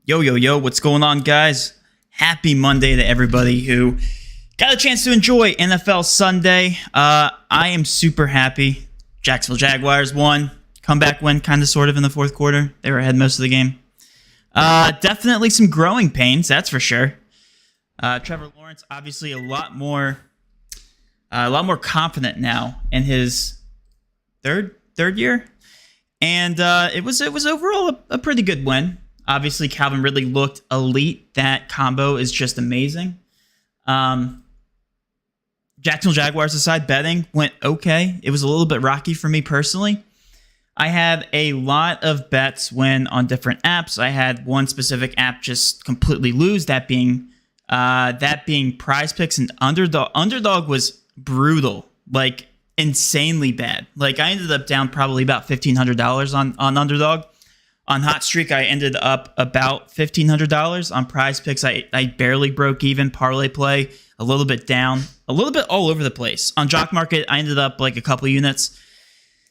Yo, yo, yo, what's going on, guys? Happy Monday to everybody who got a chance to enjoy NFL Sunday. I am super happy. Jacksonville Jaguars won. Comeback win, kind of, sort of, in the fourth quarter. They were ahead most of the game. Definitely some growing pains, that's for sure. Trevor Lawrence, obviously a lot more confident now in his third year. And it was overall a pretty good win. Obviously, Calvin Ridley looked elite. That combo is just amazing. Jacksonville Jaguars aside, betting went okay. It was a little bit rocky for me personally. I had a lot of bets win on different apps. I had one specific app just completely lose, that being Prizepicks and Underdog. Underdog was brutal, like insanely bad. Like I ended up down probably about $1,500 on Underdog. On Hot Streak, I ended up about $1,500. On Prizepicks, I barely broke even. Parlay play, a little bit down, a little bit all over the place. On Jock Market, I ended up like a couple of units.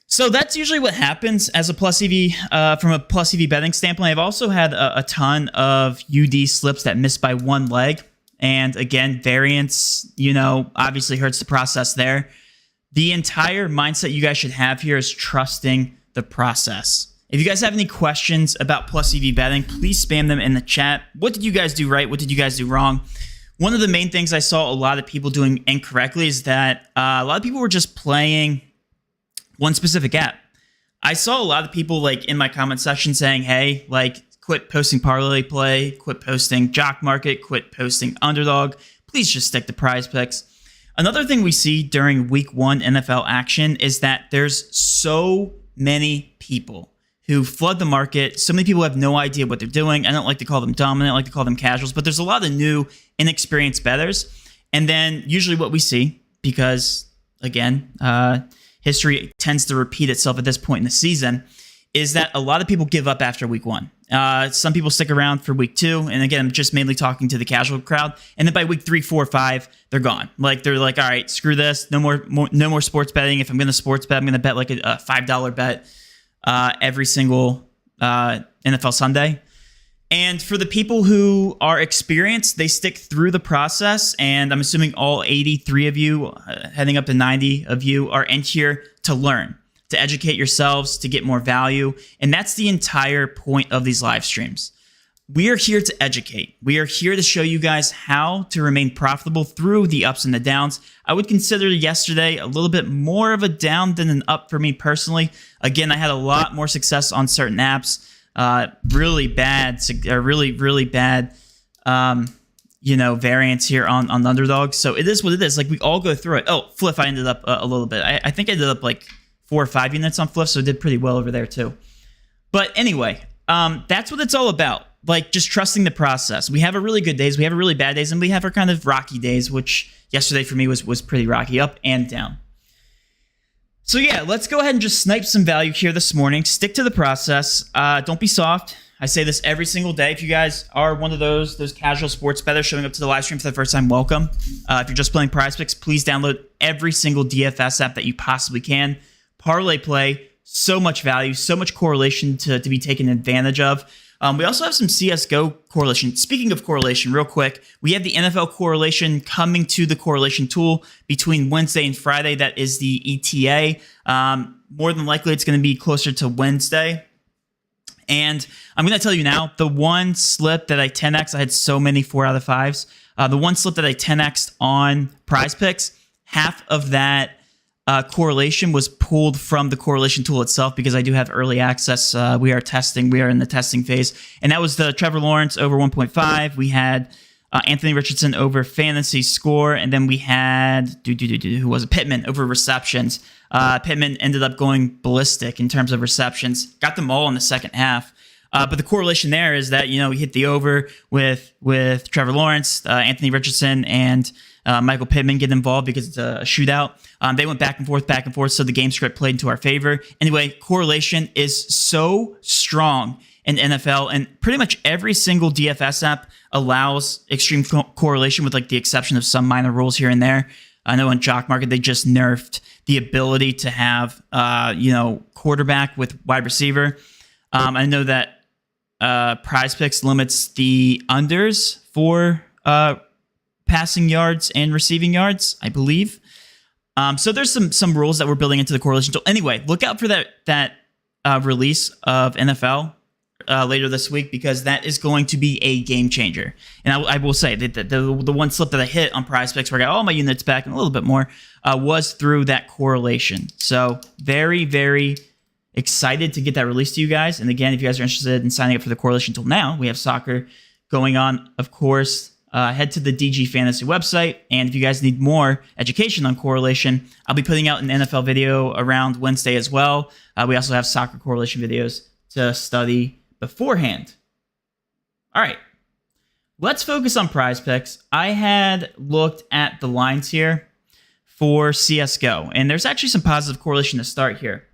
So that's usually what happens as a plus EV, from a plus EV betting standpoint. I've also had a ton of UD slips that missed by one leg. And again, variance, obviously hurts the process there. The entire mindset you guys should have here is trusting the process. If you guys have any questions about plus EV betting, please spam them in the chat. What did you guys do right? What did you guys do wrong? One of the main things I saw a lot of people doing incorrectly is that a lot of people were just playing one specific app. I saw a lot of people like in my comment section saying, hey, like quit posting Parlay play, quit posting Jock Market, quit posting Underdog. Please just stick to Prizepicks. Another thing we see during week one NFL action is that there's so many people who flood the market. So many people have no idea what they're doing. I don't like to call them dominant. I like to call them casuals. But there's a lot of new, inexperienced bettors. And then usually what we see, because, again, history tends to repeat itself at this point in the season, is that a lot of people give up after week one. Some people stick around for week two. And again, I'm just mainly talking to the casual crowd. And then by week 3, 4, 5, they're gone. Like they're like, all right, screw this. No more sports betting. If I'm going to sports bet, I'm going to bet like a $5 bet every single NFL Sunday. And for the people who are experienced, they stick through the process. And I'm assuming all 83 of you, heading up to 90 of you, are in here to learn, to educate yourselves, to get more value. And that's the entire point of these live streams. We are here to educate. We are here to show you guys how to remain profitable through the ups and the downs. I would consider yesterday a little bit more of a down than an up for me personally. Again, I had a lot more success on certain apps. Really bad variance here on Underdog. So it is what it is. Like we all go through it. Oh, Fliff, I ended up a little bit. I think I ended up like 4 or 5 units on Fliff, so I did pretty well over there too. But anyway, that's what it's all about. Like just trusting the process. We have our really good days, we have our really bad days, and we have our kind of rocky days, which yesterday for me was pretty rocky, up and down. So yeah, let's go ahead and just snipe some value here this morning. Stick to the process. Don't be soft. I say this every single day. If you guys are one of those casual sports bettors showing up to the live stream for the first time, welcome. If you're just playing Prizepicks, please download every single DFS app that you possibly can. Parlay play, so much value, so much correlation to be taken advantage of. We also have some CSGO correlation. Speaking of correlation, real quick, we have the NFL correlation coming to the correlation tool between Wednesday and Friday. That is the ETA. More than likely, it's going to be closer to Wednesday. And I'm going to tell you now, the one slip that I 10x, I had so many 4 out of 5s. The one slip that I 10x'd on Prizepicks, half of that correlation was pulled from the correlation tool itself because I do have early access. We are in the testing phase. And that was the Trevor Lawrence over 1.5. We had Anthony Richardson over fantasy score. And then we had, who was it? Pittman over receptions. Pittman ended up going ballistic in terms of receptions. Got them all in the second half. But the correlation there is that, he hit the over with Trevor Lawrence, Anthony Richardson, and Michael Pittman get involved because it's a shootout. They went back and forth, so the game script played into our favor. Anyway, correlation is so strong in NFL, and pretty much every single DFS app allows extreme correlation with like the exception of some minor rules here and there. I know in Jock Market, they just nerfed the ability to have, quarterback with wide receiver. I know that Prizepicks limits the unders for passing yards and receiving yards, I believe. So there's some rules that we're building into the correlation tool. Anyway, look out for that release of NFL later this week, because that is going to be a game changer. And I will say that the one slip that I hit on Prizepicks where I got all my units back and a little bit more was through that correlation. So very, very excited to get that released to you guys. And again, if you guys are interested in signing up for the correlation tool now, we have soccer going on, of course. Head to the DG Fantasy website. And if you guys need more education on correlation, I'll be putting out an NFL video around Wednesday as well. We also have soccer correlation videos to study beforehand. All right, let's focus on Prizepicks. I had looked at the lines here for CSGO, and there's actually some positive correlation to start here.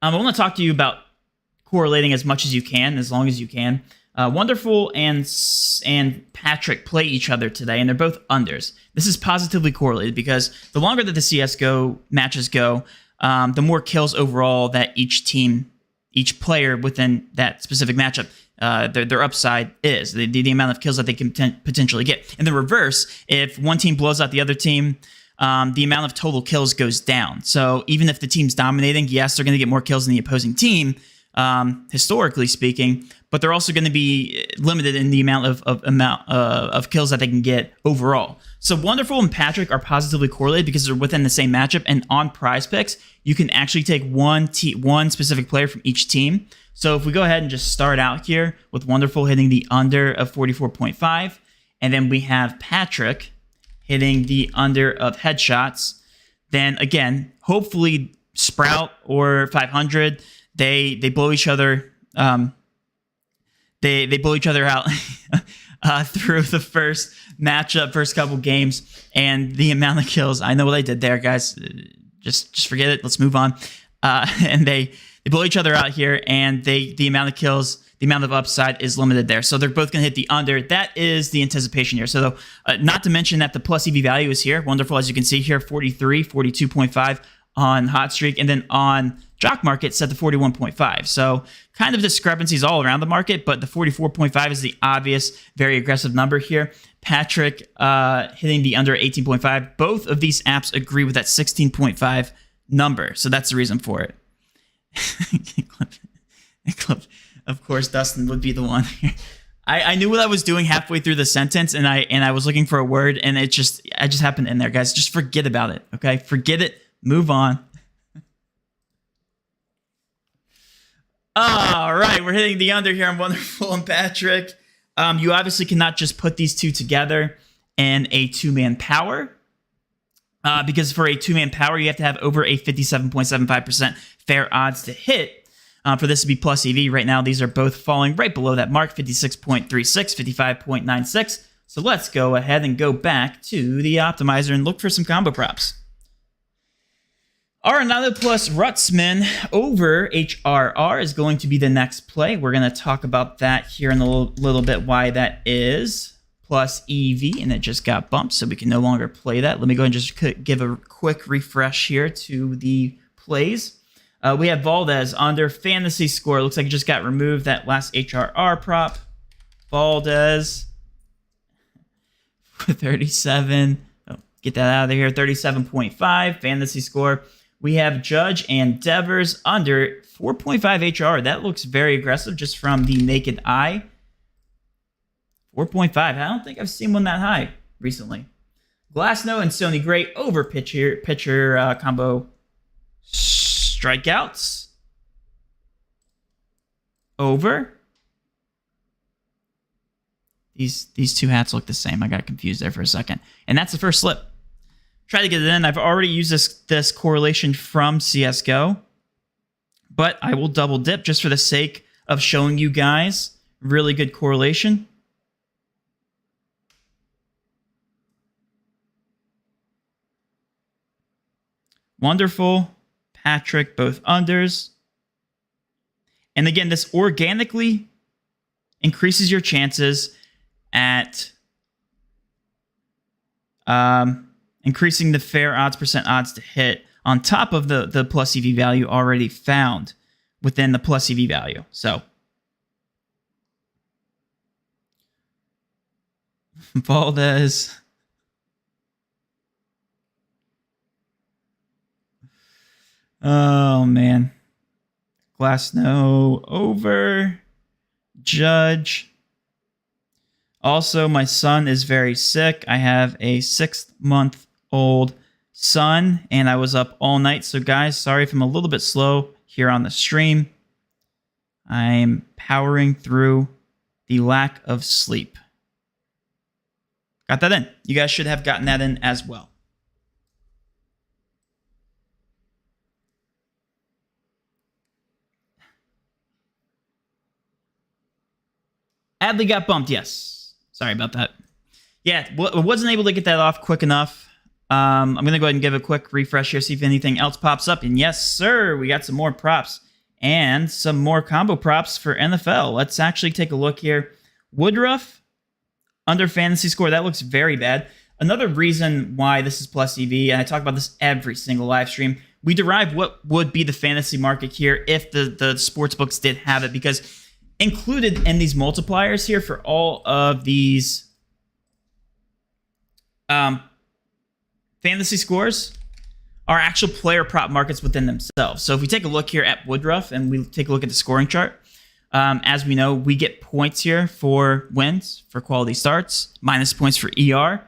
I want to talk to you about correlating as much as you can, as long as you can. Wonderful and Patrick play each other today, and they're both unders. This is positively correlated because the longer that the CSGO matches go, the more kills overall that each player within that specific matchup, their upside is, the amount of kills that they can potentially get. In the reverse, if one team blows out the other team, the amount of total kills goes down. So even if the team's dominating, yes, they're going to get more kills than the opposing team, historically speaking, but they're also going to be limited in the amount of kills that they can get overall. So Wonderful and Patrick are positively correlated because they're within the same matchup, and on Prizepicks, you can actually take one specific player from each team. So if we go ahead and just start out here with Wonderful hitting the under of 44.5, and then we have Patrick hitting the under of headshots, then again, hopefully Sprout or 500, they blow each other. They blow each other out through the first matchup, first couple games, and the amount of kills. I know what I did there, guys. Just forget it. Let's move on. And they blow each other out here, and the amount of kills, the amount of upside is limited there. So they're both going to hit the under. That is the anticipation here. So not to mention that the plus EV value is here. Wonderful, as you can see here, 43, 42.5 on Hot Streak, and then on Jock Market set to 41.5. So kind of discrepancies all around the market, but the 44.5 is the obvious, very aggressive number here. Patrick hitting the under 18.5. Both of these apps agree with that 16.5 number. So that's the reason for it. Of course, Dustin would be the one here. I knew what I was doing halfway through the sentence, and I was looking for a word, and I just happened in there, guys. Just forget about it, okay? Forget it. Move on. All right, we're hitting the under here on Wonderful and Patrick. You obviously cannot just put these two together in a two-man power, because for a two-man power, you have to have over a 57.75% fair odds to hit. For this to be plus EV, right now, these are both falling right below that mark, 56.36, 55.96. So let's go ahead and go back to the optimizer and look for some combo props. Arenado plus Rutzman over HRR is going to be the next play. We're going to talk about that here in a little bit, why that is. Plus EV, and it just got bumped, so we can no longer play that. Let me go and just give a quick refresh here to the plays. We have Valdez under fantasy score. Looks like it just got removed, that last HRR prop. Valdez for 37. Oh, get that out of here. 37.5 fantasy score. We have Judge and Devers under 4.5 HR. That looks very aggressive just from the naked eye. 4.5. I don't think I've seen one that high recently. Glassno and Sony Gray over pitcher combo strikeouts. Over. These two hats look the same. I got confused there for a second. And that's the first slip. Try to get it in. I've already used this correlation from CSGO, but I will double dip just for the sake of showing you guys really good correlation. Wonderful. Patrick, both unders. And again, this organically increases your chances at increasing the fair odds percent odds to hit on top of the plus EV value already found within the plus EV value. So Valdez. Oh, man. Glass no over. Judge. Also, my son is very sick. I have a 6-month-old son, and I was up all night. So, guys, sorry if I'm a little bit slow here on the stream. I'm powering through the lack of sleep. Got that in. You guys should have gotten that in as well. Adley got bumped, yes. Sorry about that. Yeah, wasn't able to get that off quick enough. I'm going to go ahead and give a quick refresh here, see if anything else pops up. And yes, sir, we got some more props and some more combo props for NFL. Let's actually take a look here. Woodruff, under fantasy score, that looks very bad. Another reason why this is plus EV, and I talk about this every single live stream, we derive what would be the fantasy market here if the sports books did have it, because included in these multipliers here for all of these fantasy scores are actual player prop markets within themselves. So if we take a look here at Woodruff and we take a look at the scoring chart, as we know, we get points here for wins, for quality starts, minus points for ER,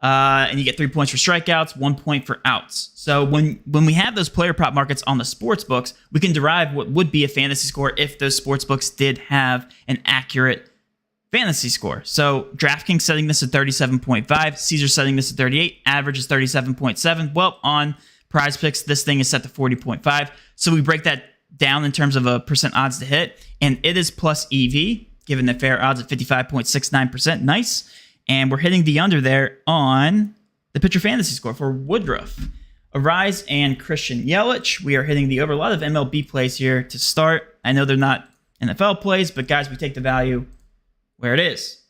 and you get 3 points for strikeouts, 1 point for outs. So when we have those player prop markets on the sports books, we can derive what would be a fantasy score if those sports books did have an accurate fantasy score. So DraftKings setting this at 37.5, Caesar setting this at 38, average is 37.7. Well, on Prizepicks, this thing is set to 40.5. So we break that down in terms of a percent odds to hit, and it is plus EV, given the fair odds at 55.69%. Nice. And we're hitting the under there on the pitcher fantasy score for Woodruff. Arise and Christian Yelich. We are hitting the over. A lot of MLB plays here to start. I know they're not NFL plays, but guys, we take the value where it is.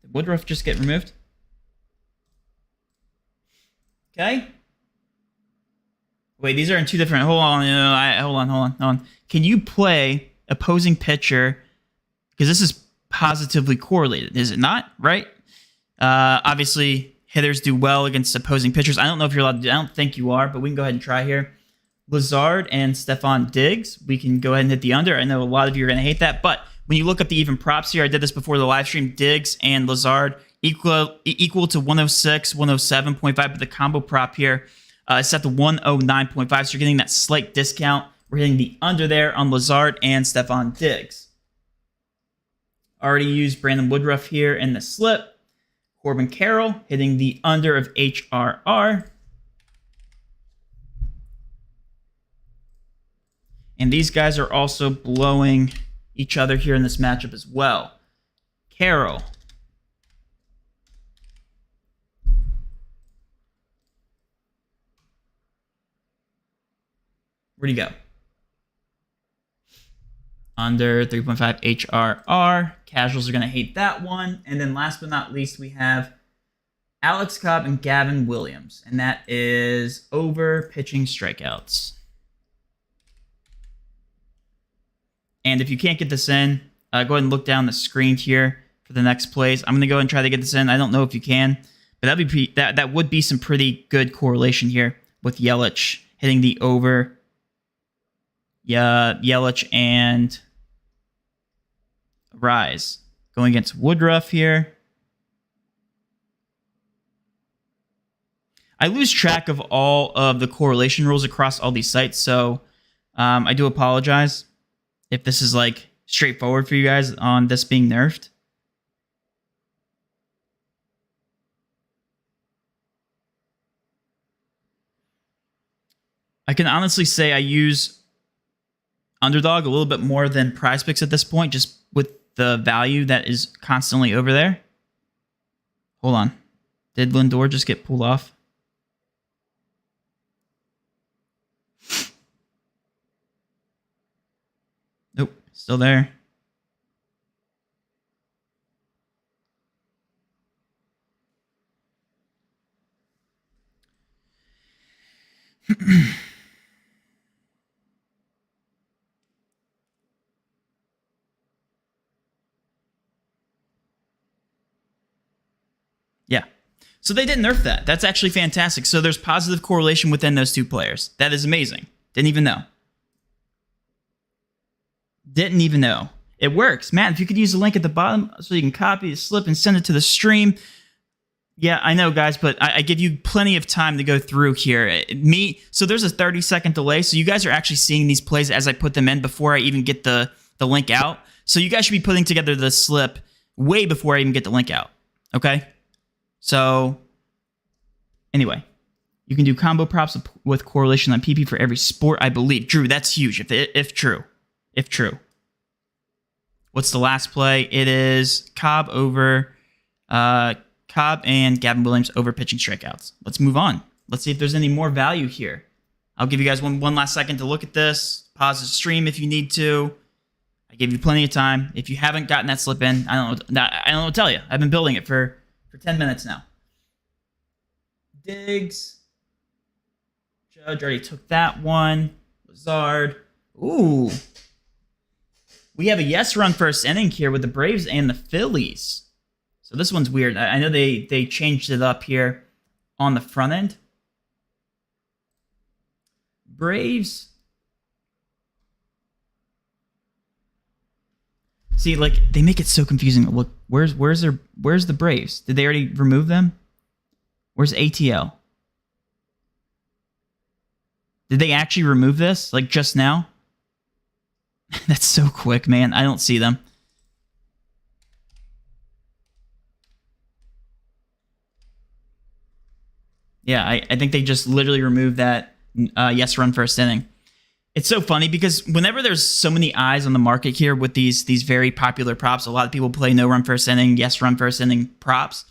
Did Woodruff just get removed? Okay. Wait, these are in two different. Hold on. Can you play opposing pitcher? Because this is positively correlated, is it not? Right? Obviously, hitters do well against opposing pitchers. I don't know if you're allowed to. I don't think you are, but we can go ahead and try here. Lazard and Stephon Diggs. We can go ahead and hit the under. I know a lot of you are going to hate that, but when you look up the even props here, I did this before the live stream. Diggs and Lazard equal to 106, 107.5, but the combo prop here is set to 109.5, so you're getting that slight discount. We're hitting the under there on Lazard and Stephon Diggs. Already used Brandon Woodruff here in the slip. Corbin Carroll hitting the under of HRR. And these guys are also blowing each other here in this matchup as well. Carroll. Where'd he go? Under 3.5 HRR. Casuals are going to hate that one. And then last but not least, we have Alex Cobb and Gavin Williams. And that is over pitching strikeouts. And if you can't get this in, go ahead and look down the screen here for the next plays. I'm going to go ahead and try to get this in. I don't know if you can, but that would be some pretty good correlation here with Yelich hitting the over. Yeah, Yelich and Rise going against Woodruff here. I lose track of all of the correlation rules across all these sites, so I do apologize if this is like straightforward for you guys on this being nerfed. I can honestly say I use Underdog a little bit more than Prizepicks at this point, just with the value that is constantly over there. Hold on. Did Lindor just get pulled off? Nope, still there. So they didn't nerf that. That's actually fantastic. So there's positive correlation within those two players. That is amazing. Didn't even know. Didn't even know. It works. Matt, if you could use the link at the bottom so you can copy the slip and send it to the stream. Yeah, I know, guys, but I give you plenty of time to go through here. So there's a 30-second delay, so you guys are actually seeing these plays as I put them in before I even get the link out. So you guys should be putting together the slip way before I even get the link out, okay? So anyway, you can do combo props with correlation on PP for every sport, I believe. Drew, that's huge, if true. If true. What's the last play? It is Cobb and Gavin Williams over pitching strikeouts. Let's move on. Let's see if there's any more value here. I'll give you guys one last second to look at this. Pause the stream if you need to. I gave you plenty of time. If you haven't gotten that slip in, I don't know what to tell you. I've been building it for 10 minutes now. Diggs. Judge already took that one. Lazard. Ooh. We have a yes run first inning here with the Braves and the Phillies. So this one's weird. I know they changed it up here on the front end. Braves. See, like, they make it so confusing. Look, where's the Braves? Did they already remove them? Where's ATL? Did they actually remove this, like, just now? That's so quick, man. I don't see them. Yeah, I think they just literally removed that yes run first inning. It's so funny because whenever there's so many eyes on the market here with these very popular props, a lot of people play no run first inning, yes run first inning props.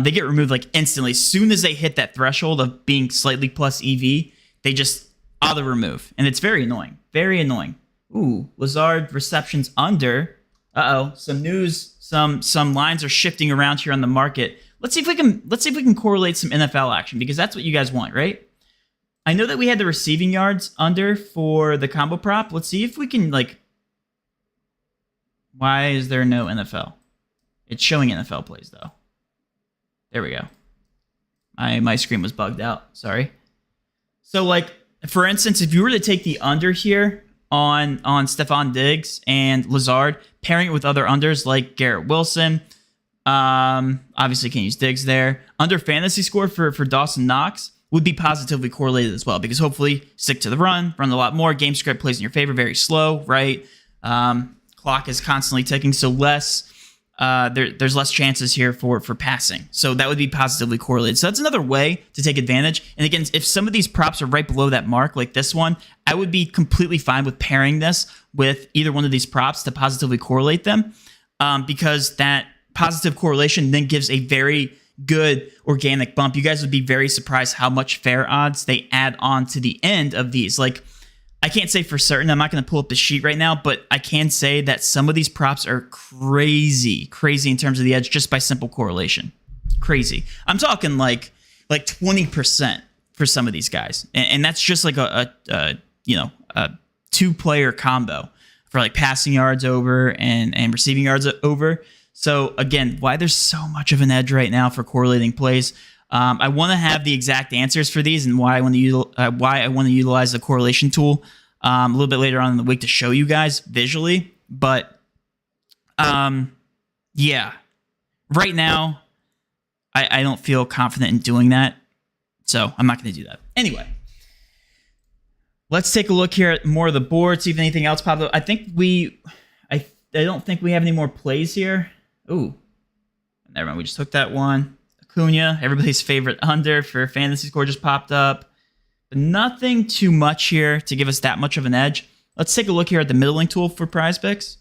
They get removed like instantly. As soon as they hit that threshold of being slightly plus EV, they just auto remove. And it's very annoying. Very annoying. Ooh, Lazard receptions under. Uh-oh, some news, some lines are shifting around here on the market. Let's see if we can correlate some NFL action because that's what you guys want, right? I know that we had the receiving yards under for the combo prop. Let's see if we can, like... Why is there no NFL? It's showing NFL plays, though. There we go. My screen was bugged out. Sorry. So, like, for instance, if you were to take the under here on Stephon Diggs and Lazard, pairing it with other unders like Garrett Wilson, obviously can't use Diggs there. Under fantasy score for Dawson Knox would be positively correlated as well because hopefully stick to the run a lot more. Game script plays in your favor, very slow, right? Clock is constantly ticking, so there's less chances here for passing. So that would be positively correlated. So that's another way to take advantage. And again, if some of these props are right below that mark, like this one, I would be completely fine with pairing this with either one of these props to positively correlate them because that positive correlation then gives a very good organic bump. You guys would be very surprised how much fair odds they add on to the end of these. Like, I can't say for certain. I'm not going to pull up the sheet right now, but I can say that some of these props are crazy in terms of the edge just by simple correlation. Crazy. I'm talking like 20% for some of these guys, and that's just like a two-player combo for like passing yards over and receiving yards over. So again, why there's so much of an edge right now for correlating plays. I want to have the exact answers for these and why I want to utilize the correlation tool a little bit later on in the week to show you guys visually. But yeah, right now I don't feel confident in doing that, so I'm not going to do that. Anyway, let's take a look here at more of the board, see if anything else pops up. I don't think we have any more plays here. Ooh, never mind. We just took that one. Acuna, everybody's favorite under for fantasy score just popped up. But nothing too much here to give us that much of an edge. Let's take a look here at the middling tool for Prizepicks.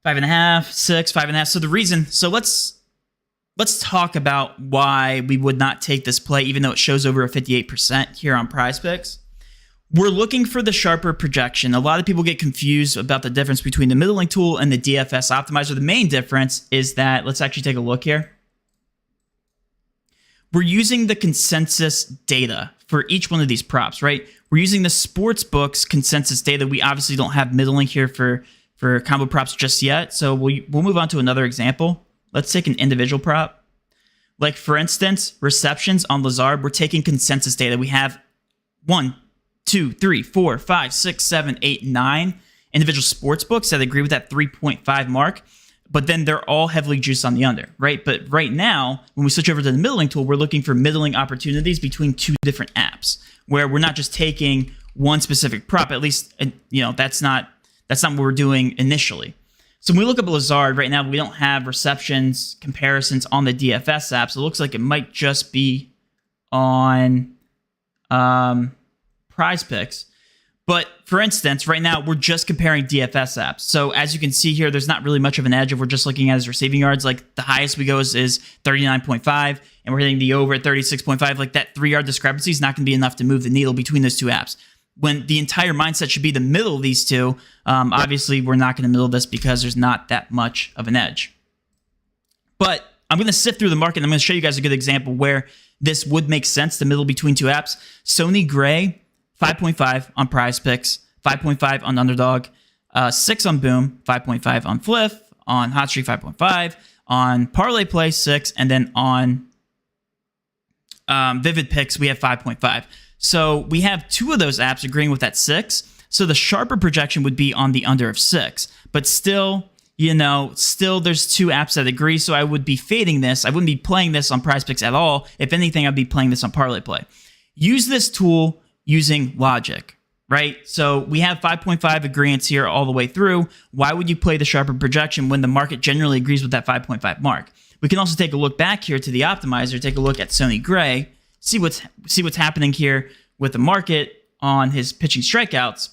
5.5, 6, 5.5. So let's talk about why we would not take this play, even though it shows over a 58% here on Prizepicks. We're looking for the sharper projection. A lot of people get confused about the difference between the middling tool and the DFS optimizer. The main difference is that, let's actually take a look here. We're using the consensus data for each one of these props, right? We're using the sportsbook's consensus data. We obviously don't have middling here for combo props just yet. So we'll move on to another example. let's take an individual prop. Like, for instance, receptions on Lazard, we're taking consensus data. We have 1, 2, 3, 4, 5, 6, 7, 8, 9 individual sports books that agree with that 3.5 mark, but then they're all heavily juiced on the under, right? But right now, when we switch over to the middling tool, we're looking for middling opportunities between two different apps, where we're not just taking one specific prop. At least, that's not what we're doing initially. So when we look up Lazard right now, we don't have receptions comparisons on the DFS app. So it looks like it might just be on Prizepicks. But for instance, right now, we're just comparing DFS apps. So as you can see here, there's not really much of an edge if we're just looking at his receiving yards. Like, the highest we go is 39.5, and we're hitting the over at 36.5. Like, that 3-yard discrepancy is not going to be enough to move the needle between those two apps. When the entire mindset should be the middle of these two, obviously we're not going to middle this because there's not that much of an edge. But I'm going to sift through the market, and I'm going to show you guys a good example where this would make sense, the middle between two apps. Sony Gray, 5.5 on Prizepicks, 5.5 on Underdog, 6 on Boom, 5.5 on Fliff, on Hot Streak 5.5, on Parlay Play 6, and then on Vivid Picks we have 5.5. So we have two of those apps agreeing with that 6. So the sharper projection would be on the under of 6. But still, there's two apps that agree. So I would be fading this. I wouldn't be playing this on Prizepicks at all. If anything, I'd be playing this on Parlay Play. Use this tool using logic, right? So we have 5.5 agreements here all the way through. Why would you play the sharper projection when the market generally agrees with that 5.5 mark? We can also take a look back here to the optimizer, take a look at Sony Gray, see what's happening here with the market on his pitching strikeouts,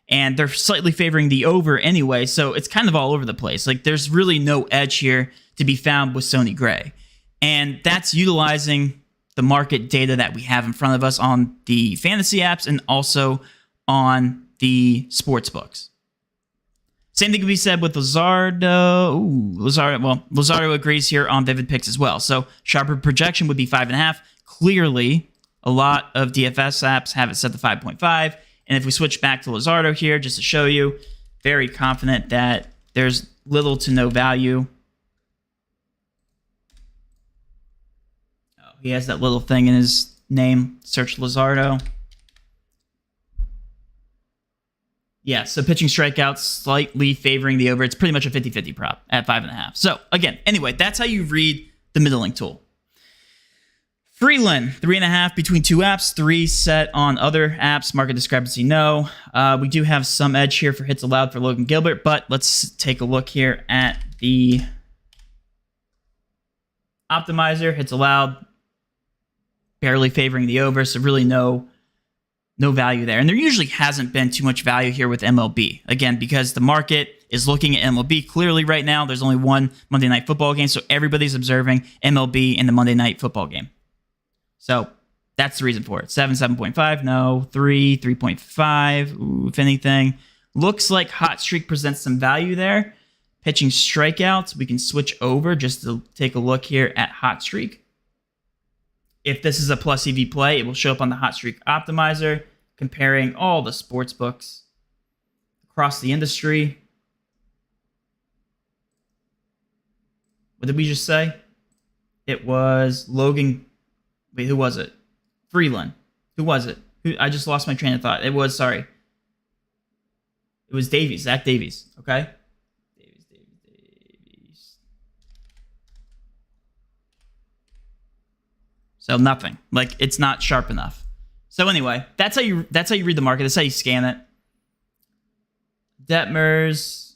and they're slightly favoring the over anyway, so it's kind of all over the place. Like, there's really no edge here to be found with Sony Gray, and that's utilizing the market data that we have in front of us on the fantasy apps and also on the sports books. Same thing can be said with Lazardo. Lazardo agrees here on Vivid Picks as well. So sharper projection would be 5.5. Clearly, a lot of DFS apps have it set to 5.5. And if we switch back to Lazardo here, just to show you, very confident that there's little to no value. He has that little thing in his name. Search Lazardo. Yeah, so pitching strikeouts slightly favoring the over. It's pretty much a 50-50 prop at 5.5. So again, anyway, that's how you read the middling tool. Freeland, 3.5 between two apps, 3 set on other apps. Market discrepancy, no. We do have some edge here for hits allowed for Logan Gilbert, but let's take a look here at the optimizer. Hits allowed, barely favoring the over, so really no value there. And there usually hasn't been too much value here with MLB. Again, because the market is looking at MLB clearly right now. There's only one Monday Night Football game, so everybody's observing MLB in the Monday Night Football game. So that's the reason for it. 7.5, no. 3.5, ooh, if anything. Looks like Hot Streak presents some value there. Pitching strikeouts, we can switch over just to take a look here at Hot Streak. If this is a plus EV play, it will show up on the Hot Streak optimizer, comparing all the sports books across the industry. What did we just say? It was Logan. Wait, who was it? Freeland. Who was it? I just lost my train of thought. It was Davies, Zach Davies. Okay? Davies. So nothing. Like, it's not sharp enough. So anyway, that's how you read the market. That's how you scan it. Detmers,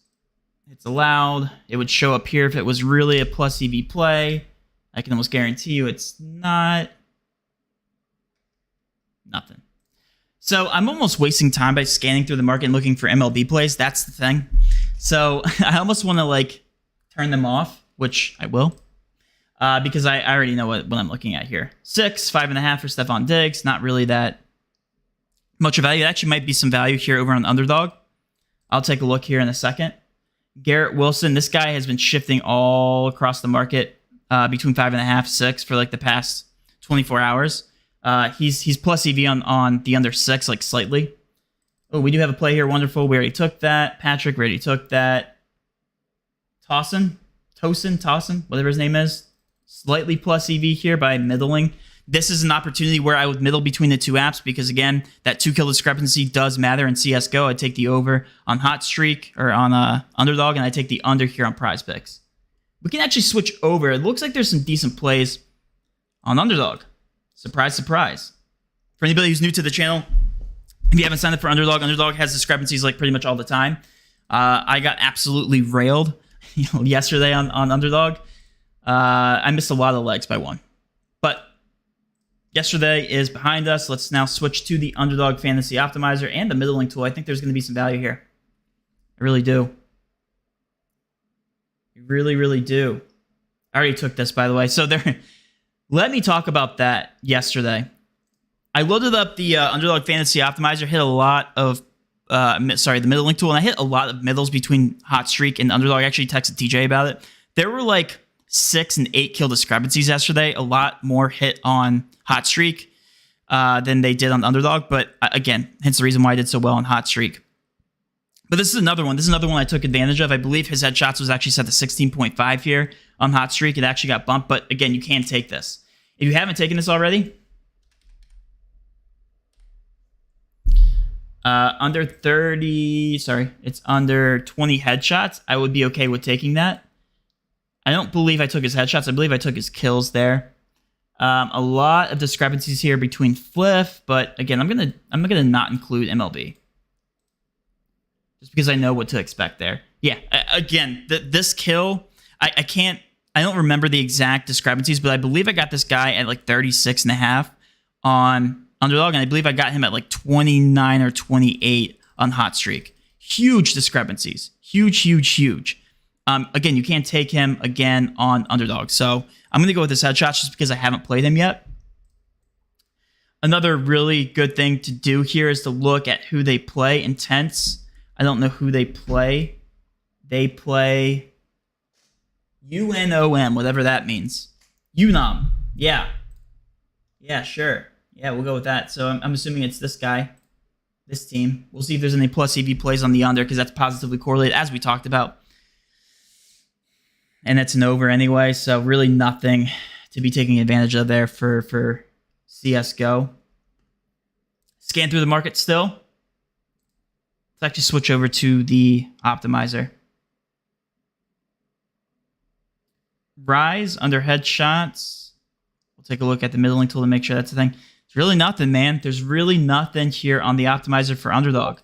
it's allowed. It would show up here if it was really a plus EV play. I can almost guarantee you it's not. Nothing. So I'm almost wasting time by scanning through the market and looking for MLB plays. That's the thing. So I almost want to turn them off, which I will, because I already know what I'm looking at here. 5.5 for Stephon Diggs. Not really that much of value. It actually might be some value here over on Underdog. I'll take a look here in a second. Garrett Wilson. This guy has been shifting all across the market between 5.5, 6 for the past 24 hours. He's plus EV on the under 6, slightly. Oh, we do have a play here. Wonderful. We already took that. Patrick, we already took that. Tossin Tosin, whatever his name is. Slightly plus EV here by middling. This is an opportunity where I would middle between the two apps because, again, that 2-kill discrepancy does matter in CSGO. I take the over on Hot Streak or on Underdog, and I take the under here on Prizepicks. We can actually switch over. It looks like there's some decent plays on Underdog. Surprise, surprise. For anybody who's new to the channel, if you haven't signed up for Underdog, Underdog has discrepancies like pretty much all the time. I got absolutely railed yesterday on Underdog. I missed a lot of legs by one. But yesterday is behind us. Let's now switch to the Underdog Fantasy Optimizer and the middling tool. I think there's going to be some value here. I really do. I really, really do. I already took this, by the way. So let me talk about that yesterday. I loaded up the Underdog Fantasy Optimizer, hit a lot of, the middling tool, and I hit a lot of middles between Hot Streak and Underdog. I actually texted TJ about it. There were like 6 and 8 kill discrepancies yesterday. A lot more hit on Hot Streak than they did on Underdog. But again, hence the reason why I did so well on Hot Streak. But this is another one. This is another one I took advantage of. I believe his headshots was actually set to 16.5 here on Hot Streak. It actually got bumped. But again, you can take this. If you haven't taken this already, under 30, it's under 20 headshots, I would be okay with taking that. I don't believe I took his headshots. I believe I took his kills there. A lot of discrepancies here between Fliff, but again, I'm gonna not include MLB just because I know what to expect there. Yeah, again, this kill, I don't remember the exact discrepancies, but I believe I got this guy at like 36.5 on Underdog, and I believe I got him at like 29 or 28 on Hot Streak. Huge discrepancies. Huge. Again, you can't take him again on Underdog. So I'm going to go with his headshots just because I haven't played him yet. Another really good thing to do here is to look at who they play. Intense. I don't know who they play. They play UNOM, whatever that means. UNOM. Yeah. Yeah, sure. Yeah, we'll go with that. So I'm assuming it's this guy, this team. We'll see if there's any plus EV plays on the under because that's positively correlated, as we talked about. And it's an over anyway, so really nothing to be taking advantage of there for CSGO. Scan through the market still. Let's actually switch over to the optimizer. Rise under headshots. We'll take a look at the middling tool to make sure that's the thing. It's really nothing, man. There's really nothing here on the optimizer for Underdog.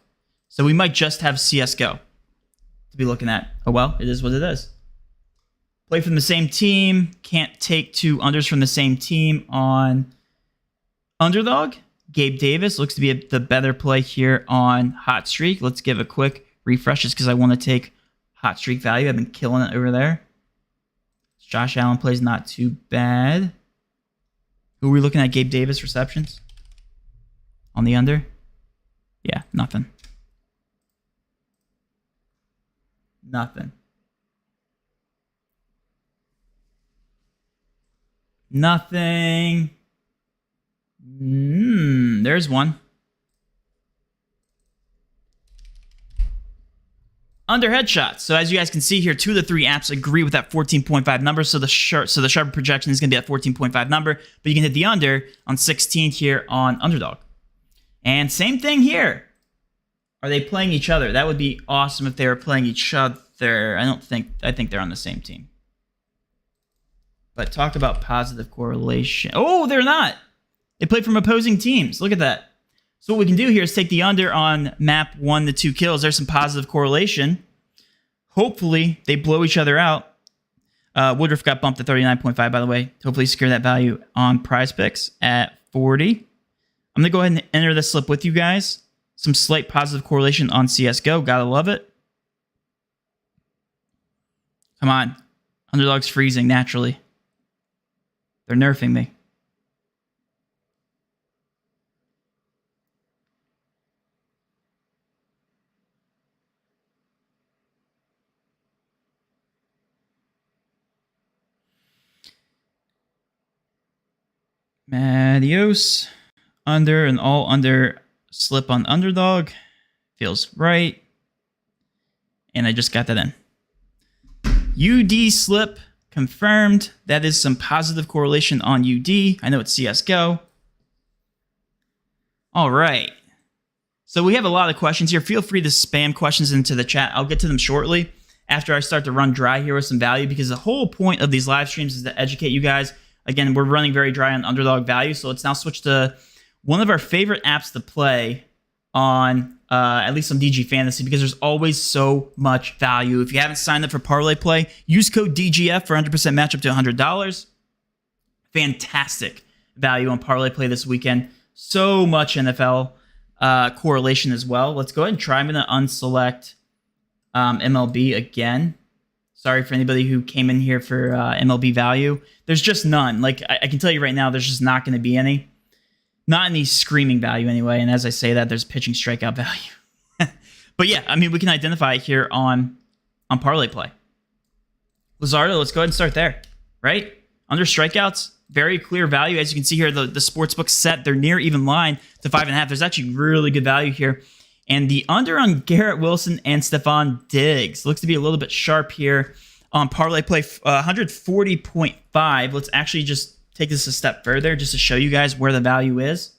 So we might just have CSGO to be looking at. Oh, well, it is what it is. Play from the same team. Can't take 2 unders from the same team on Underdog. Gabe Davis looks to be the better play here on Hot Streak. Let's give a quick refresh just because I want to take Hot Streak value. I've been killing it over there. Josh Allen plays not too bad. Who are we looking at? Gabe Davis receptions on the under? Yeah, nothing. Nothing. Nothing. There's one. Under headshots. So as you guys can see here, 2 of the 3 apps agree with that 14.5 number. So the sharp projection is going to be at 14.5 number, but you can hit the under on 16 here on Underdog. And same thing here. Are they playing each other? That would be awesome if they were playing each other. I think they're on the same team. But talk about positive correlation. Oh, they're not. They play from opposing teams. Look at that. So what we can do here is take the under on map 1 to 2 kills. There's some positive correlation. Hopefully, they blow each other out. Woodruff got bumped to 39.5, by the way. Hopefully, secure that value on Prizepicks at 40. I'm going to go ahead and enter this slip with you guys. Some slight positive correlation on CSGO. Gotta love it. Come on. Underdog's freezing naturally. They're nerfing me. Adios. Under and all under slip on Underdog. Feels right. And I just got that in. UD slip confirmed. That is some positive correlation on UD. I know it's CSGO. All right. So we have a lot of questions here. Feel free to spam questions into the chat. I'll get to them shortly after I start to run dry here with some value, because the whole point of these live streams is to educate you guys. Again, we're running very dry on underdog value, so let's now switch to one of our favorite apps to play on at least some DG Fantasy, because there's always so much value. If you haven't signed up for Parlay Play, use code DGF for 100% match up to $100. Fantastic value on Parlay Play this weekend. So much NFL correlation as well. Let's go ahead and try. I'm going to unselect MLB again. Sorry for anybody who came in here for MLB value. There's just none. Like, I can tell you right now, there's just not going to be any. Not any screaming value anyway. And as I say that, there's pitching strikeout value. But yeah, I mean, we can identify it here on Parlay Play. Lizardo, let's go ahead and start there, right? Under strikeouts, very clear value. As you can see here, the sportsbook set, they're near even line to 5.5. There's actually really good value here. And the under on Garrett Wilson and Stephon Diggs looks to be a little bit sharp here on Parlay Play, 140.5. Let's actually just take this a step further just to show you guys where the value is.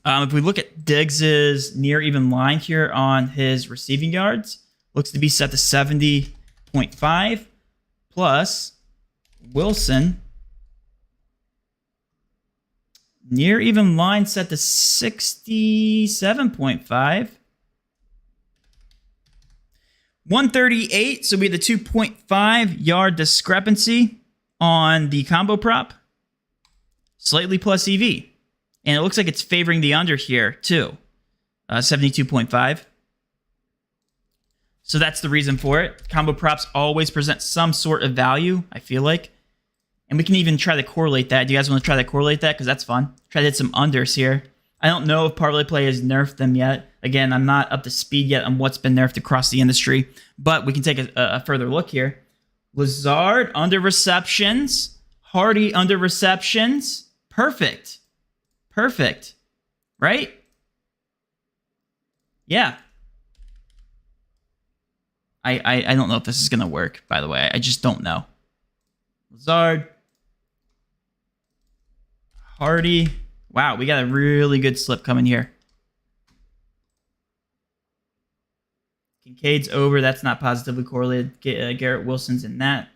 If we look at Diggs's near even line here on his receiving yards, looks to be set to 70.5, plus Wilson near even line set to 67.5. 138, so we had the 2.5 yard discrepancy on the combo prop. Slightly plus EV. And it looks like it's favoring the under here, too. 72.5. So that's the reason for it. Combo props always present some sort of value, I feel like. And we can even try to correlate that. Do you guys want to try to correlate that? Because that's fun. Try to hit some unders here. I don't know if Parlay Play has nerfed them yet. Again, I'm not up to speed yet on what's been nerfed across the industry. But we can take a further look here. Lazard under receptions. Hardy under receptions. Perfect. Perfect. Right? Yeah. I don't know if this is going to work, by the way. I just don't know. Lazard. Hardy. Wow, we got a really good slip coming here. Kincaid's over. That's not positively correlated. Garrett Wilson's in that.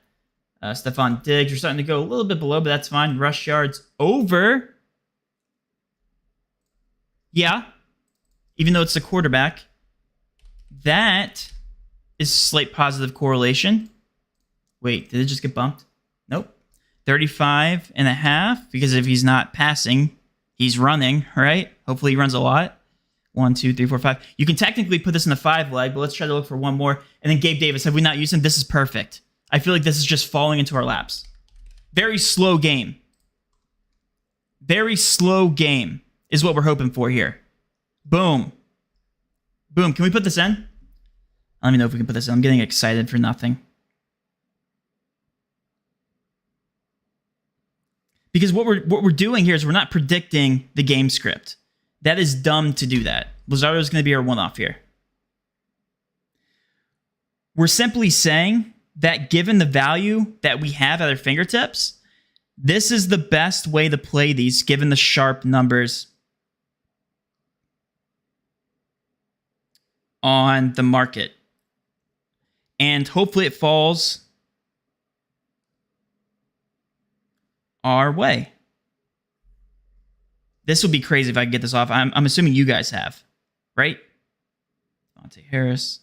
Stephon Diggs. You're starting to go a little bit below, but that's fine. Rush yards over. Yeah. Even though it's the quarterback. That is slight positive correlation. Wait, did it just get bumped? Nope. 35.5, because if he's not passing, he's running, right? Hopefully he runs a lot. 1, 2, 3, 4, 5. You can technically put this in the 5 leg, but let's try to look for one more. And then Gabe Davis, have we not used him? This is perfect. I feel like this is just falling into our laps. Very slow game. Very slow game is what we're hoping for here. Boom. Boom. Can we put this in? Let me know if we can put this in. I'm getting excited for nothing. Because what we're doing here is we're not predicting the game script. That is dumb to do that. Lizardo is going to be our one-off here. We're simply saying that given the value that we have at our fingertips, this is the best way to play these given the sharp numbers on the market. And hopefully it falls our way. This would be crazy if I could get this off. I'm assuming you guys have, right? Devontae Harris.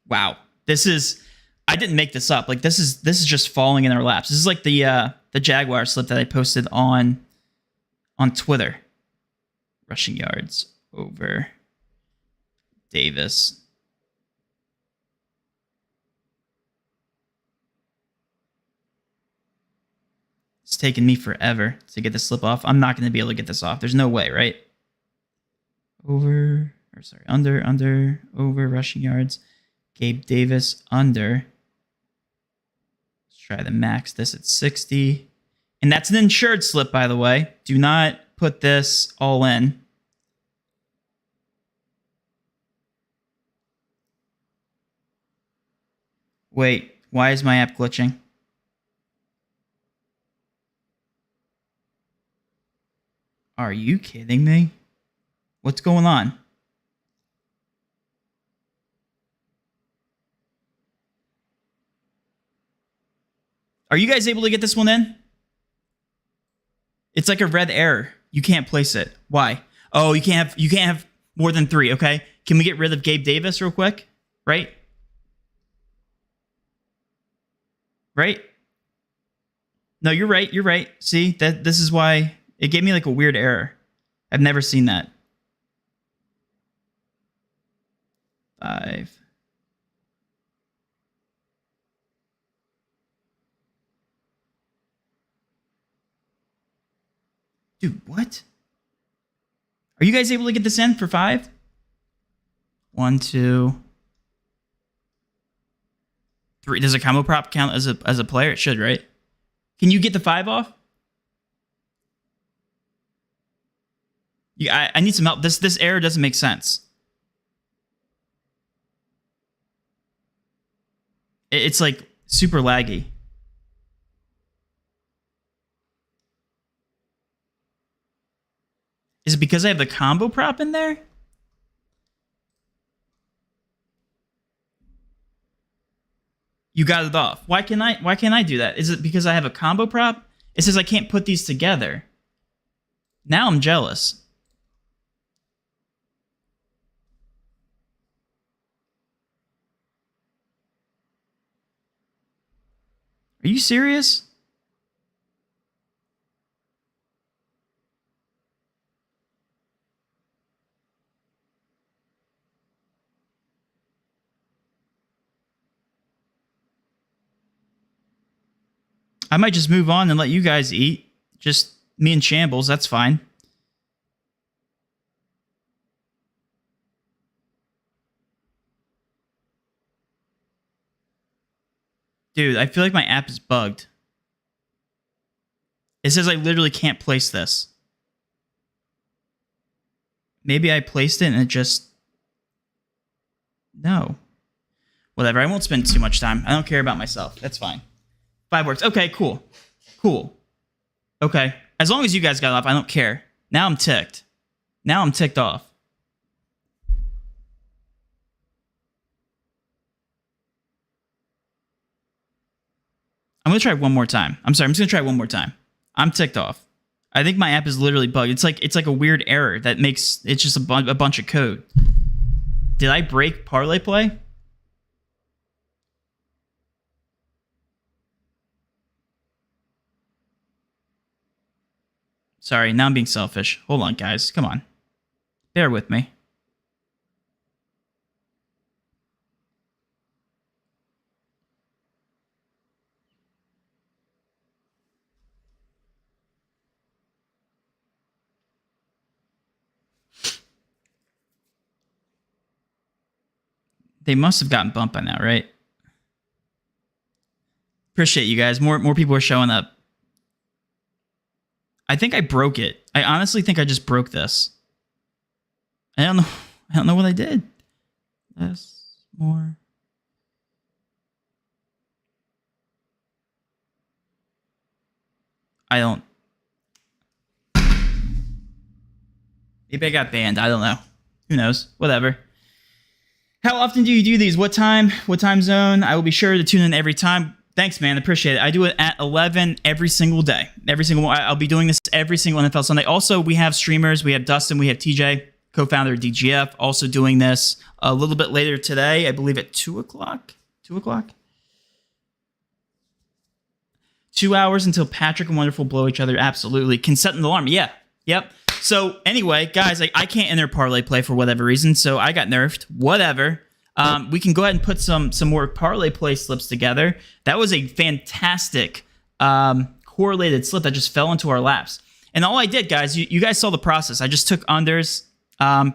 Wow. This is, I didn't make this up. Like this is just falling in our laps. This is like the Jaguar slip that I posted on Twitter. Rushing yards over Davis. It's taken me forever to get this slip off. I'm not going to be able to get this off. There's no way, right? Under, over, rushing yards. Gabe Davis, under. Let's try to max this at 60. And that's an insured slip, by the way. Do not put this all in. Wait, why is my app glitching? Are you kidding me? What's going on? Are you guys able to get this one in? It's like a red error. You can't place it. Why? Oh, you can't have more than 3, okay? Can we get rid of Gabe Davis real quick? Right? Right? No, you're right. You're right. See, this is why it gave me like a weird error. I've never seen that. 5. Dude, what? Are you guys able to get this in for 5? 1, 2, 3. Does a combo prop count as a player? It should, right? Can you get the 5 off? I need some help. This error doesn't make sense. It's like super laggy. Is it because I have the combo prop in there? You got it off. Why can't I do that? Is it because I have a combo prop? It says I can't put these together. Now I'm jealous. Are you serious? I might just move on and let you guys eat. Just me and Shambles, that's fine. Dude, I feel like my app is bugged. It says I literally can't place this. Maybe I placed it and it just... No. Whatever, I won't spend too much time. I don't care about myself. That's fine. 5 works. Okay, cool. Cool. Okay. As long as you guys got off, I don't care. Now I'm ticked. Now I'm ticked off. I'm going to try one more time. I'm sorry, I'm just going to try one more time. I'm ticked off. I think my app is literally bugged. It's like a weird error that makes... It's just a bunch of code. Did I break Parlay Play? Sorry, now I'm being selfish. Hold on, guys. Come on. Bear with me. They must have gotten bumped by now, right? Appreciate you guys. More people are showing up. I think I broke it. I honestly think I just broke this. I don't know what I did. Less, more. I don't. Maybe I got banned. I don't know. Who knows? Whatever. How often do you do these? What time? What time zone? I will be sure to tune in every time. Thanks, man. Appreciate it. I do it at 11 every single day. I'll be doing this every single NFL Sunday. Also, we have streamers. We have Dustin. We have TJ, co-founder of DGF, also doing this a little bit later today. I believe at 2 o'clock. 2 o'clock? 2 hours until Patrick and Wonderful blow each other. Absolutely. Can set an alarm. Yeah. Yep. So anyway, guys, I can't enter Parlay Play for whatever reason, so I got nerfed. Whatever. We can go ahead and put some more Parlay Play slips together. That was a fantastic correlated slip that just fell into our laps. And all I did, guys, you guys saw the process. I just took unders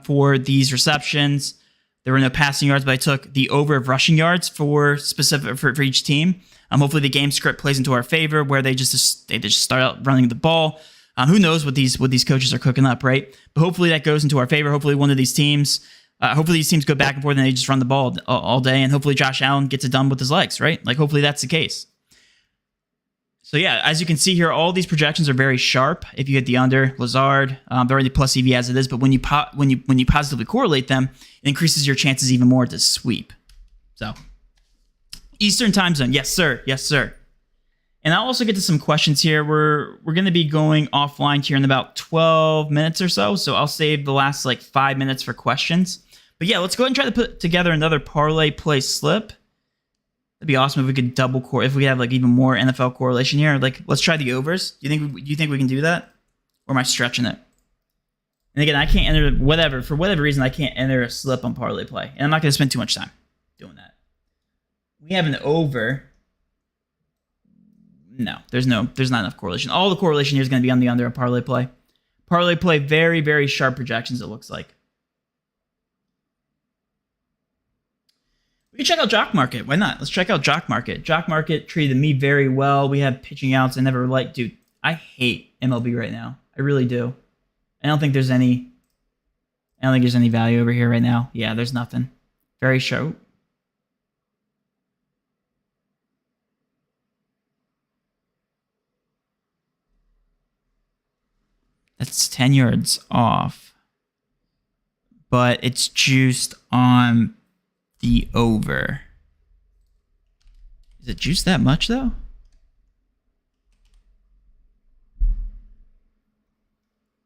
for these receptions. There were no passing yards, but I took the over of rushing yards for each team. Hopefully the game script plays into our favor, where they just start out running the ball. Who knows what these coaches are cooking up, right? But hopefully that goes into our favor. Hopefully one of these teams Hopefully these teams go back and forth and they just run the ball all day, and hopefully Josh Allen gets it done with his legs, right? Like hopefully that's the case. So yeah, as you can see here, all these projections are very sharp. If you hit the under, Lazard, they're already plus EV as it is, but when you positively correlate them, it increases your chances even more to sweep. So Eastern time zone, yes sir, yes sir. And I'll also get to some questions here. We're going to be going offline here in about 12 minutes or so, so I'll save the last like 5 minutes for questions. But yeah, let's go ahead and try to put together another parlay play slip. That'd be awesome if we could if we have like even more NFL correlation here. Like, let's try the overs. Do you think we can do that? Or am I stretching it? And again, I can't enter for whatever reason, I can't enter a slip on parlay play. And I'm not going to spend too much time doing that. We have an over. No, there's not enough correlation. All the correlation here is going to be on the under of parlay play. Parlay play, very, very sharp projections, it looks like. We can check out Jock Market. Why not? Let's check out Jock Market. Jock Market treated me very well. We have pitching outs. I never liked, dude, I hate MLB right now. I really do. I don't think there's any value over here right now. Yeah, there's nothing. Very sharp. That's 10 yards off. But it's juiced on the over. Is it juiced that much, though?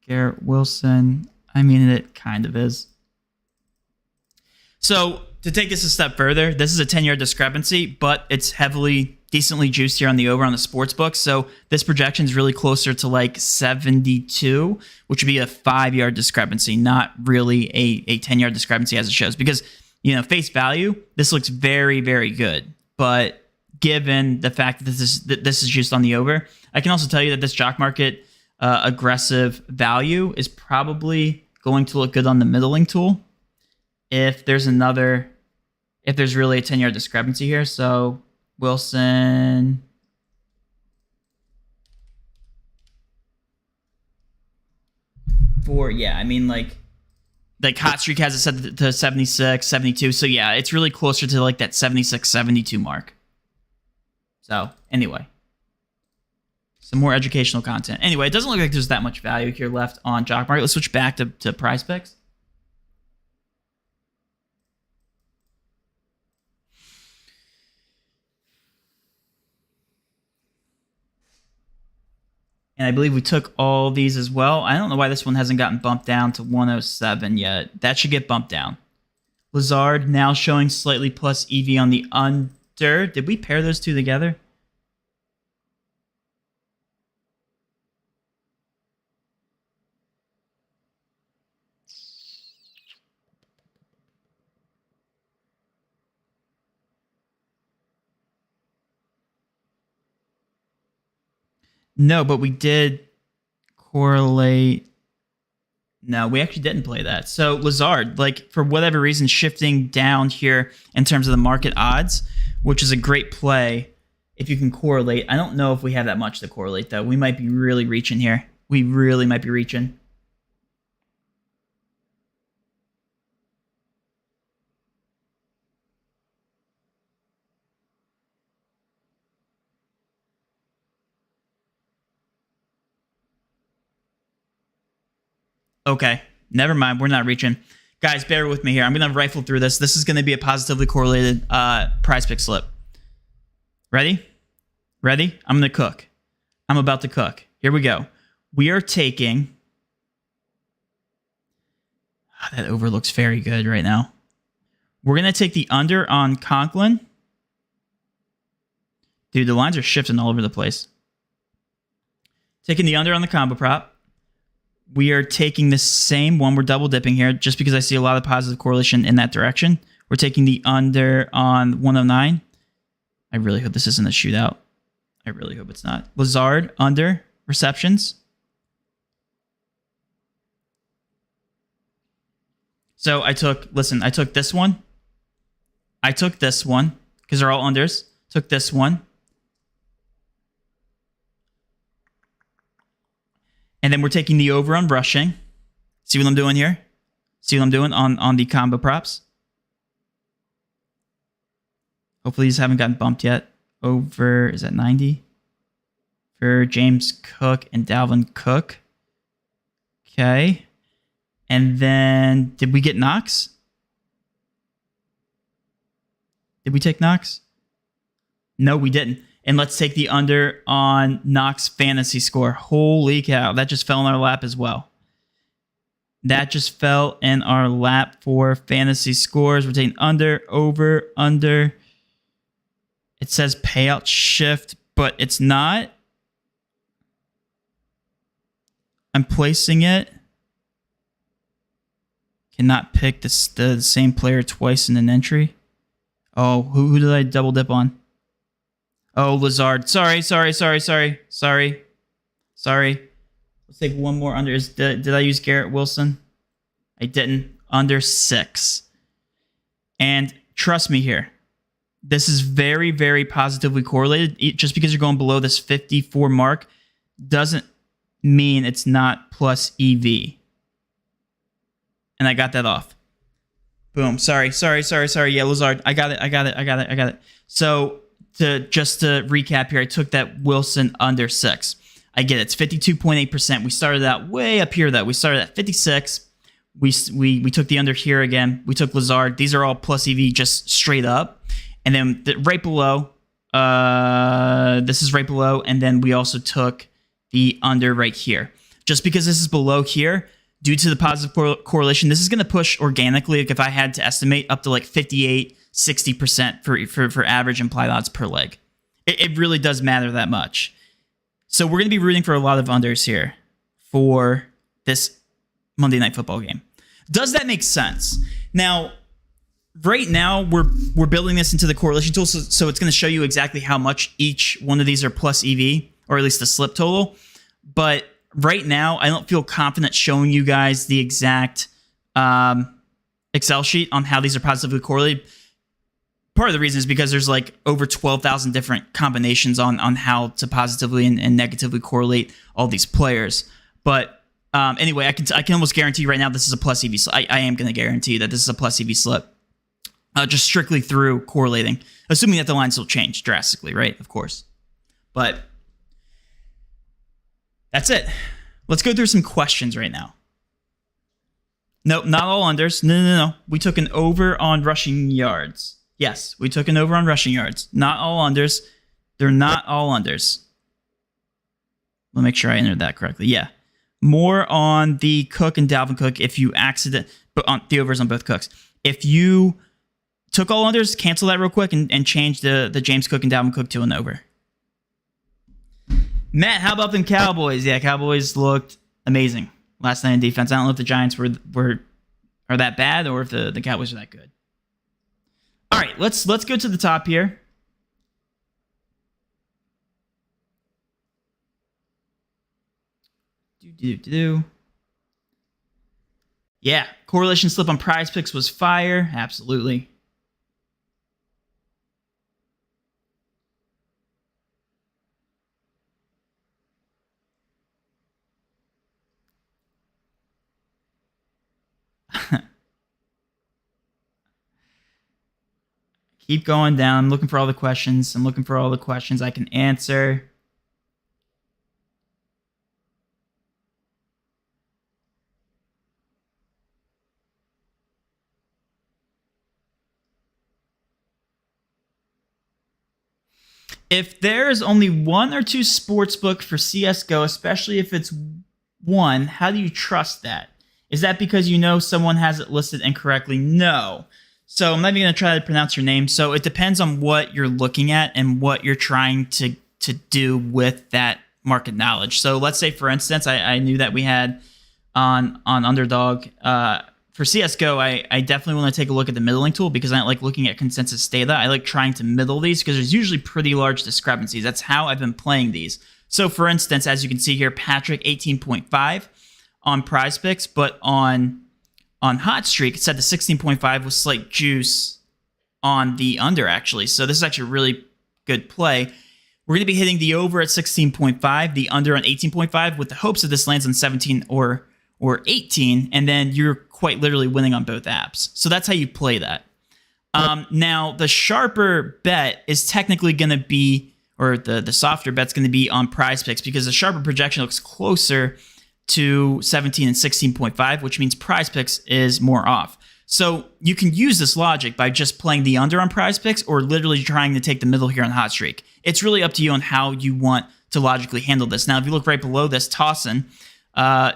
Garrett Wilson. I mean, it kind of is. So, to take this a step further, this is a 10-yard discrepancy, but it's decently juiced here on the over on the sports book. So this projection is really closer to like 72, which would be a 5-yard discrepancy, not really a 10-yard discrepancy as it shows. Because, face value, this looks very, very good. But given the fact that this is juiced on the over, I can also tell you that this Jock Market aggressive value is probably going to look good on the middling tool if there's really a 10-yard discrepancy here. So Wilson. Like Hot Streak has it set to 76, 72. So yeah, it's really closer to like that 76, 72 mark. So anyway, some more educational content. Anyway, it doesn't look like there's that much value here left on Jock Market. Let's switch back to Prizepicks. And I believe we took all these as well. I don't know why this one hasn't gotten bumped down to 107 yet. That should get bumped down. Lazard now showing slightly plus EV on the under. Did we pair those two together? No, but we did correlate. No, we actually didn't play that. So Lazard, like for whatever reason, shifting down here in terms of the market odds, which is a great play if you can correlate. I don't know if we have that much to correlate, though. We might be really reaching here. We really might be reaching. Okay, never mind. We're not reaching. Guys, bear with me here. I'm going to rifle through this. This is going to be a positively correlated Prizepick slip. Ready? Ready? I'm going to cook. I'm about to cook. Here we go. We are taking... that over looks very good right now. We're going to take the under on Conklin. Dude, the lines are shifting all over the place. Taking the under on the combo prop. We are taking the same one. We're double dipping here just because I see a lot of positive correlation in that direction. We're taking the under on 109. I really hope this isn't a shootout. I really hope it's not. Lazard, under, receptions. So I took this one. I took this one because they're all unders. Took this one. And then we're taking the over on rushing. See what I'm doing here? See what I'm doing on the combo props? Hopefully these haven't gotten bumped yet. Over, is that 90? For James Cook and Dalvin Cook. Okay. And then, did we get Knox? Did we take Knox? No, we didn't. And let's take the under on Knox fantasy score. Holy cow, that just fell in our lap as well. That just fell in our lap for fantasy scores. We're taking under, over, under. It says payout shift, but it's not. I'm placing it. Cannot pick the same player twice in an entry. Oh, who did I double dip on? Oh, Lazard. Sorry. Let's take one more under. Did I use Garrett Wilson? I didn't. Under 6. And trust me here. This is very, very positively correlated. Just because you're going below this 54 mark doesn't mean it's not plus EV. And I got that off. Boom. Sorry. Yeah, Lazard. I got it. So just to recap here, I took that Wilson under 6. I get it. It's 52.8%. We started out way up here, though. We started at 56. We took the under here again. We took Lazard. These are all plus EV just straight up. And then right below, this is right below. And then we also took the under right here. Just because this is below here, due to the positive correlation, this is going to push organically. Like if I had to estimate, up to like 58, 60% for average implied odds per leg. It really does matter that much. So we're going to be rooting for a lot of unders here for this Monday Night Football game. Does that make sense? Now, right now, we're building this into the correlation tool, so it's going to show you exactly how much each one of these are plus EV, or at least the slip total. But right now, I don't feel confident showing you guys the exact Excel sheet on how these are positively correlated. Part of the reason is because there's like over 12,000 different combinations on how to positively and negatively correlate all these players. But anyway, I can almost guarantee right now this is a plus EV slip. I am going to guarantee that this is a plus EV slip. Just strictly through correlating, assuming that the lines will change drastically, right? Of course. But that's it. Let's go through some questions right now. Nope, not all unders. No. We took an over on rushing yards. Yes, we took an over on rushing yards. Not all unders. They're not all unders. Let me make sure I entered that correctly. Yeah. More on the Cook and Dalvin Cook if you but on the overs on both Cooks. If you took all unders, cancel that real quick and change the James Cook and Dalvin Cook to an over. Matt, how about them Cowboys? Yeah, Cowboys looked amazing last night in defense. I don't know if the Giants are that bad or if the Cowboys are that good. All right, let's go to the top here. Yeah, correlation slip on Prizepicks was fire. Absolutely. Keep going down. I'm looking for all the questions. I can answer. If there's only one or two sportsbook for CSGO, especially if it's one, how do you trust that? Is that because you know someone has it listed incorrectly? No. So I'm not even going to try to pronounce your name. So it depends on what you're looking at and what you're trying to do with that market knowledge. So let's say, for instance, I knew that we had on Underdog. For CSGO, I definitely want to take a look at the middling tool because I don't like looking at consensus data. I like trying to middle these because there's usually pretty large discrepancies. That's how I've been playing these. So for instance, as you can see here, Patrick 18.5 on Prizepicks, but on Hot Streak, it said the 16.5 with slight juice on the under, actually. So this is actually a really good play. We're going to be hitting the over at 16.5, the under on 18.5, with the hopes that this lands on 17 or or 18, and then you're quite literally winning on both apps. So that's how you play that. Now, the sharper bet is technically going to be, or the softer bet's going to be on Prizepicks, because the sharper projection looks closer to 17 and 16.5, which means Prizepicks is more off. So you can use this logic by just playing the under on Prizepicks or literally trying to take the middle here on Hot Streak. It's really up to you on how you want to logically handle this. Now, if you look right below this, tossing,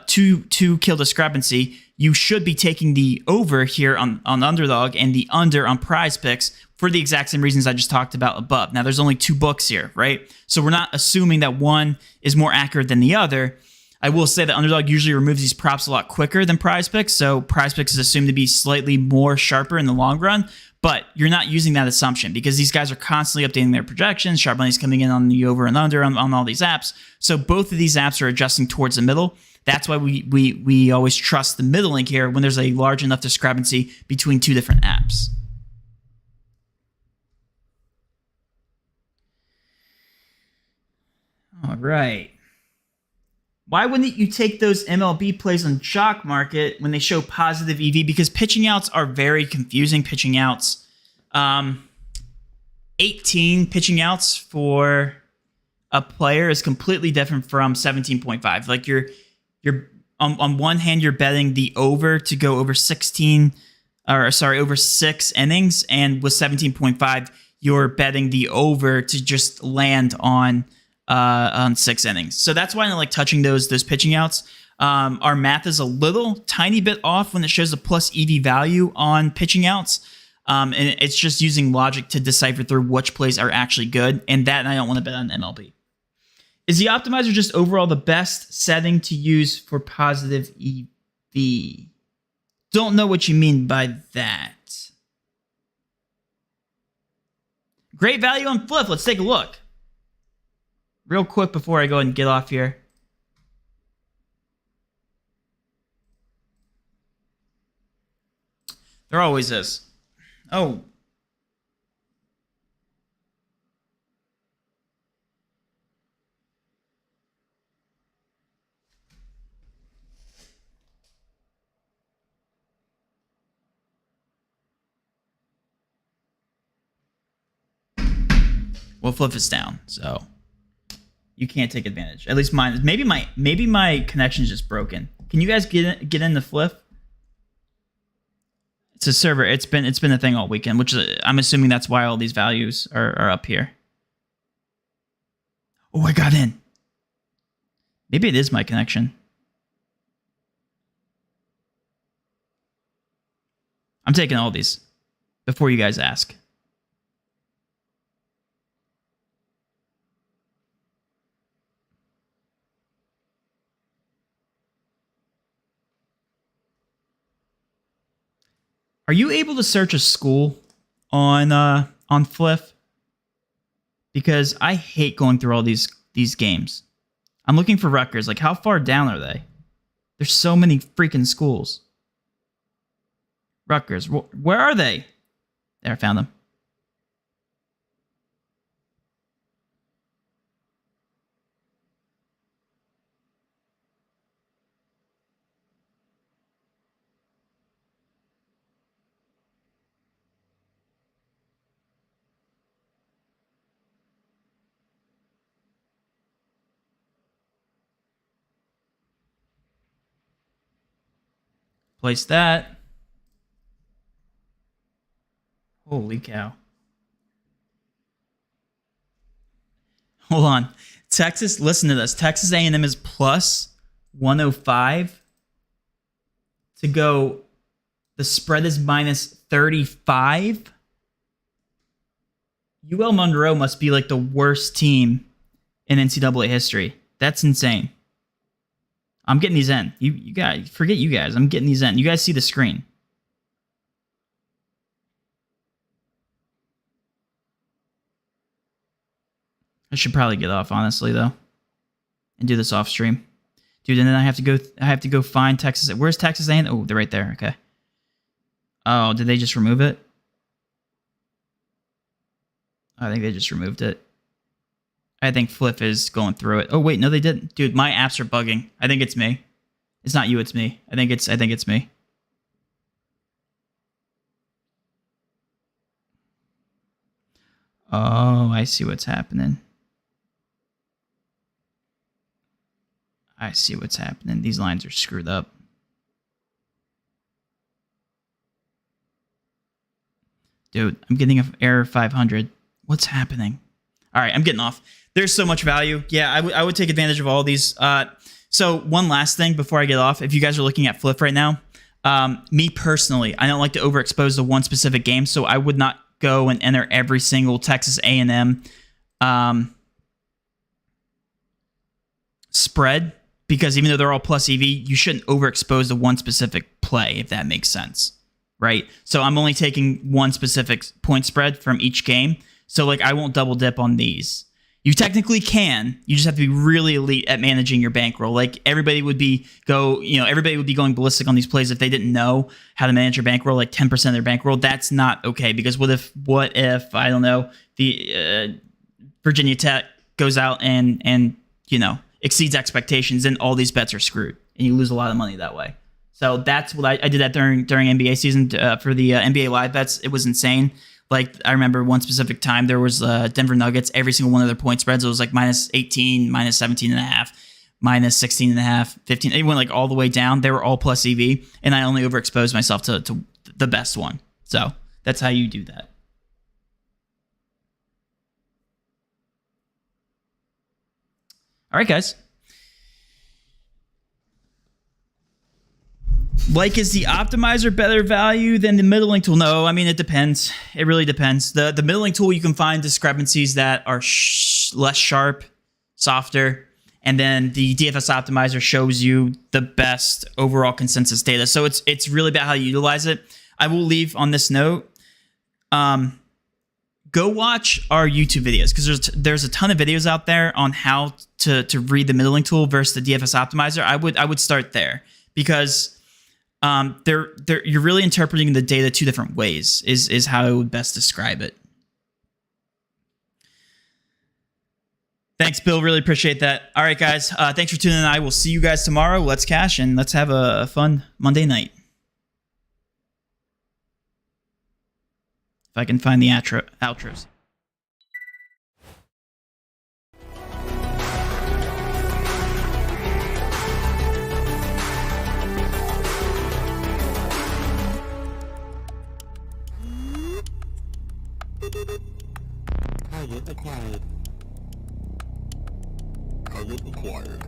two kill discrepancy, you should be taking the over here on Underdog and the under on Prizepicks for the exact same reasons I just talked about above. Now, there's only 2 books here, right? So we're not assuming that one is more accurate than the other. I will say that Underdog usually removes these props a lot quicker than Prizepicks, so Prizepicks is assumed to be slightly more sharper in the long run, but you're not using that assumption because these guys are constantly updating their projections. Sharp money's coming in on the over and under on all these apps, so both of these apps are adjusting towards the middle. That's why we always trust the middle link here when there's a large enough discrepancy between 2 different apps. All right. Why wouldn't you take those MLB plays on Chalk Market when they show positive EV? Because pitching outs are very confusing. Pitching outs, 18 pitching outs for a player is completely different from 17.5. Like you're on one hand, you're betting the over to go over 6 innings, and with 17.5, you're betting the over to just land on 6 innings. So that's why I don't like touching those pitching outs. Our math is a little tiny bit off when it shows a plus EV value on pitching outs. And it's just using logic to decipher through which plays are actually good. And I don't want to bet on MLB. Is the optimizer just overall the best setting to use for positive EV? Don't know what you mean by that. Great value on Flip. Let's take a look. Real quick before I go and get off here. There always is. Oh. Well, Flip is down, so you can't take advantage. At least mine. Maybe my connection is just broken. Can you guys get in the Flip? It's a server. It's been a thing all weekend, which I'm assuming that's why all these values are up here. Oh, I got in. Maybe it is my connection. I'm taking all these before you guys ask. Are you able to search a school on Fliff? Because I hate going through all these games. I'm looking for Rutgers. Like, how far down are they? There's so many freaking schools. Rutgers. Where are they? There, I found them. Place that. Holy cow. Hold on. Texas, listen to this. Texas A&M is plus 105 to go. The spread is minus 35. UL Monroe must be like the worst team in NCAA history. That's insane. I'm getting these in. You guys, forget you guys. I'm getting these in. You guys see the screen. I should probably get off, honestly, though, and do this off stream, dude. And then I have to go find Texas. Where's Texas A&M? Oh, they're right there. Okay. Oh, did they just remove it? I think they just removed it. I think Flip is going through it. Oh, wait, no, they didn't. Dude, my apps are bugging. I think it's me. It's not you, it's me. I think it's me. Oh, I see what's happening. I see what's happening. These lines are screwed up. Dude, I'm getting an error 500. What's happening? All right, I'm getting off. There's so much value. Yeah, I would take advantage of all these. So one last thing before I get off. If you guys are looking at Flip right now, me personally, I don't like to overexpose to one specific game, so I would not go and enter every single Texas A&M spread, because even though they're all plus EV, you shouldn't overexpose to one specific play, if that makes sense, right? So I'm only taking one specific point spread from each game. So like I won't double dip on these. You technically can. You just have to be really elite at managing your bankroll. Like everybody would be going ballistic on these plays if they didn't know how to manage your bankroll, like 10% of their bankroll. That's not okay, because what if I don't know, the Virginia Tech goes out and exceeds expectations, and all these bets are screwed, and you lose a lot of money that way. So that's what I did that during NBA season for the NBA live bets. It was insane. Like I remember one specific time there was Denver Nuggets. Every single one of their point spreads, it was like minus 18, minus 17.5, minus 16.5, 15. It went like all the way down. They were all plus EV, and I only overexposed myself to the best one. So that's how you do that. All right, guys. Like, is the optimizer better value than the middling tool? No, I mean, it depends. It really depends. The middling tool, you can find discrepancies that are less sharp, softer, and then the DFS optimizer shows you the best overall consensus data. So it's really about how you utilize it. I will leave on this note. Go watch our YouTube videos, because there's a ton of videos out there on how to read the middling tool versus the DFS optimizer. I would start there, because you're really interpreting the data two different ways is how I would best describe it. Thanks, Bill. Really appreciate that. All right, guys. Thanks for tuning in. I will see you guys tomorrow. Let's cash, and let's have a fun Monday night. If I can find the outros. Target acquired. Target acquired.